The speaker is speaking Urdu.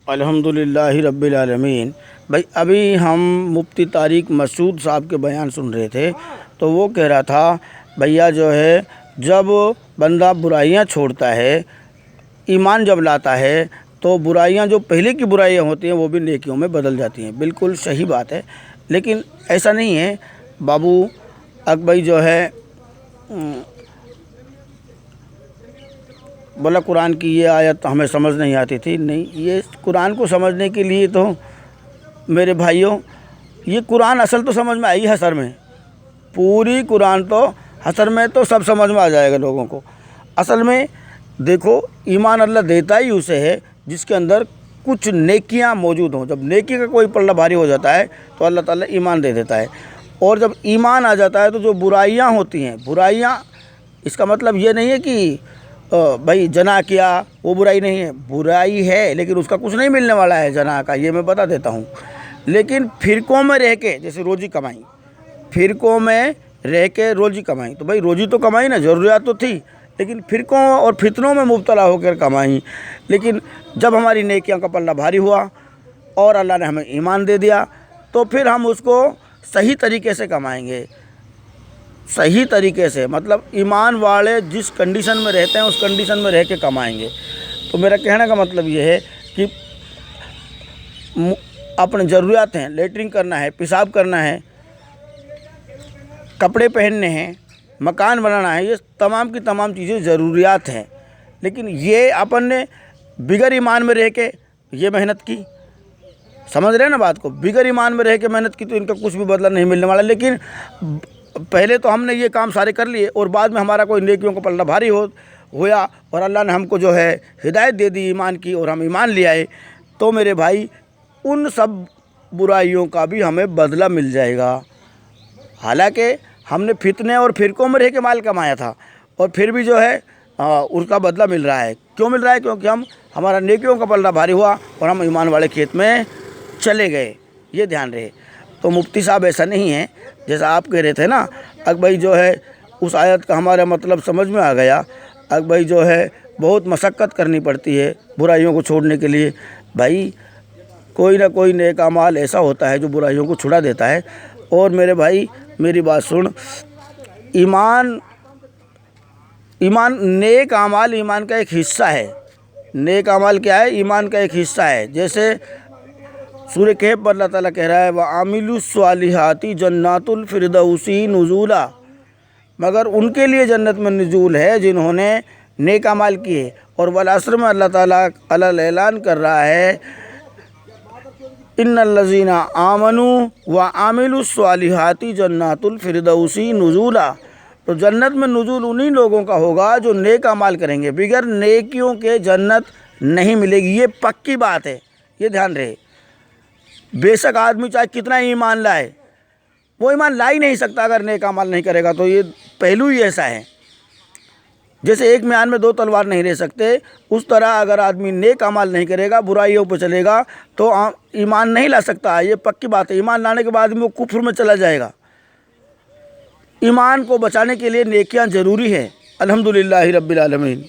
الحمدللہ رب العالمین۔ بھائی ابھی ہم مفتی طارق مسعود صاحب کے بیان سن رہے تھے، تو وہ کہہ رہا تھا بھیا جو ہے جب بندہ برائیاں چھوڑتا ہے، ایمان جب لاتا ہے، تو برائیاں جو پہلے کی برائیاں ہوتی ہیں وہ بھی نیکیوں میں بدل جاتی ہیں۔ بالکل صحیح بات ہے، لیکن ایسا نہیں ہے بابو بھائی جو ہے بولا قرآن کی یہ آیت ہمیں سمجھ نہیں آتی تھی۔ نہیں، یہ قرآن کو سمجھنے کے لیے تو میرے بھائیوں یہ قرآن اصل تو سمجھ میں آئی ہے، حسر میں پوری قرآن تو حسر میں تو سب سمجھ میں آ جائے گا لوگوں کو۔ اصل میں دیکھو، ایمان اللہ دیتا ہی اسے ہے جس کے اندر کچھ نیکیاں موجود ہوں۔ جب نیکی کا کوئی پلہ بھاری ہو جاتا ہے تو اللہ تعالیٰ ایمان دے دیتا ہے، اور جب ایمان آ جاتا ہے تو جو برائیاں ہوتی ہیں، برائیاں، اس کا مطلب یہ نہیں ہے کہ بھائی جنا کیا وہ برائی نہیں ہے، برائی ہے لیکن اس کا کچھ نہیں ملنے والا ہے جنا کا، یہ میں بتا دیتا ہوں۔ لیکن فرقوں میں رہ کے جیسے روزی کمائی، فرقوں میں رہ کے روزی کمائی، تو بھائی روزی تو کمائی نا، ضروریات تو تھی، لیکن فرقوں اور فتنوں میں مبتلا ہو کر کمائی۔ لیکن جب ہماری نیکیاں کا پلہ بھاری ہوا اور اللہ نے ہمیں ایمان دے دیا، تو پھر ہم اس کو صحیح طریقے سے کمائیں گے۔ صحیح طریقے سے مطلب ایمان والے جس کنڈیشن میں رہتے ہیں اس کنڈیشن میں رہ کے کمائیں گے۔ تو میرا کہنے کا مطلب یہ ہے کہ اپنے ضروریات ہیں، لیٹرنگ کرنا ہے، پیشاب کرنا ہے، کپڑے پہننے ہیں، مکان بنانا ہے، یہ تمام کی تمام چیزیں ضروریات ہیں۔ لیکن یہ اپن نے بغیر ایمان میں رہ کے یہ محنت کی، سمجھ رہے ہیں نا بات کو، بغیر ایمان میں رہ کے محنت کی تو ان کا کچھ بھی بدلہ نہیں ملنے والا۔ لیکن پہلے تو ہم نے یہ کام سارے کر لیے اور بعد میں ہمارا کوئی نیکیوں کا پلہ بھاری ہوا اور اللہ نے ہم کو جو ہے ہدایت دے دی ایمان کی اور ہم ایمان لے آئے، تو میرے بھائی ان سب برائیوں کا بھی ہمیں بدلہ مل جائے گا۔ حالانکہ ہم نے فتنے اور فرقوں میں رہ کے مال کمایا تھا اور پھر بھی جو ہے اس کا بدلہ مل رہا ہے۔ کیوں مل رہا ہے؟ کیونکہ ہمارا نیکیوں کا پلہ بھاری ہوا اور ہم ایمان والے کھیت میں چلے گئے، یہ دھیان رہے۔ تو مفتی صاحب ایسا نہیں ہے جیسا آپ کہہ رہے تھے نا، بھائی جو ہے اس آیت کا ہمارا مطلب سمجھ میں آ گیا۔ بھائی جو ہے بہت مشقت کرنی پڑتی ہے برائیوں کو چھوڑنے کے لیے۔ بھائی کوئی نہ کوئی نیک اعمال ایسا ہوتا ہے جو برائیوں کو چھڑا دیتا ہے۔ اور میرے بھائی میری بات سن، ایمان نیک اعمال ایمان کا ایک حصہ ہے۔ نیک اعمال کیا ہے؟ ایمان کا ایک حصہ ہے۔ جیسے سورہ کہف پر اللہ تعالیٰ کہہ رہا ہے وَعَامِلُوا الصَّالِحَاتِ جَنَّاتُ الْفِرْدَوْسِ نُزُولًا، مگر ان کے لیے جنت میں نزول ہے جنہوں نے نیک اعمال کیے۔ اور والعصر میں اللہ تعالیٰ اعلان کر رہا ہے ان الذین آمنوا وعملوا الصالحات جنات الفردوس نزولا، تو جنت میں نزول انہی لوگوں کا ہوگا جو نیک اعمال کریں گے، بغیر نیکیوں کے جنت نہیں ملے گی، یہ پکی بات ہے، یہ دھیان رہے۔ بے شک آدمی چاہے کتنا ایمان لائے، وہ ایمان لا ہی نہیں سکتا اگر نیک اعمال نہیں کرے گا۔ تو یہ پہلو ہی ایسا ہے، جیسے ایک میان میں دو تلوار نہیں رہ سکتے، اس طرح اگر آدمی نیک اعمال نہیں کرے گا، برائیوں پہ چلے گا تو ایمان نہیں لا سکتا، یہ پکی بات ہے۔ ایمان لانے کے بعد وہ کفر میں چلا جائے گا۔ ایمان کو بچانے کے لیے نیکیاں ضروری ہیں۔ الحمدللہ رب العالمین۔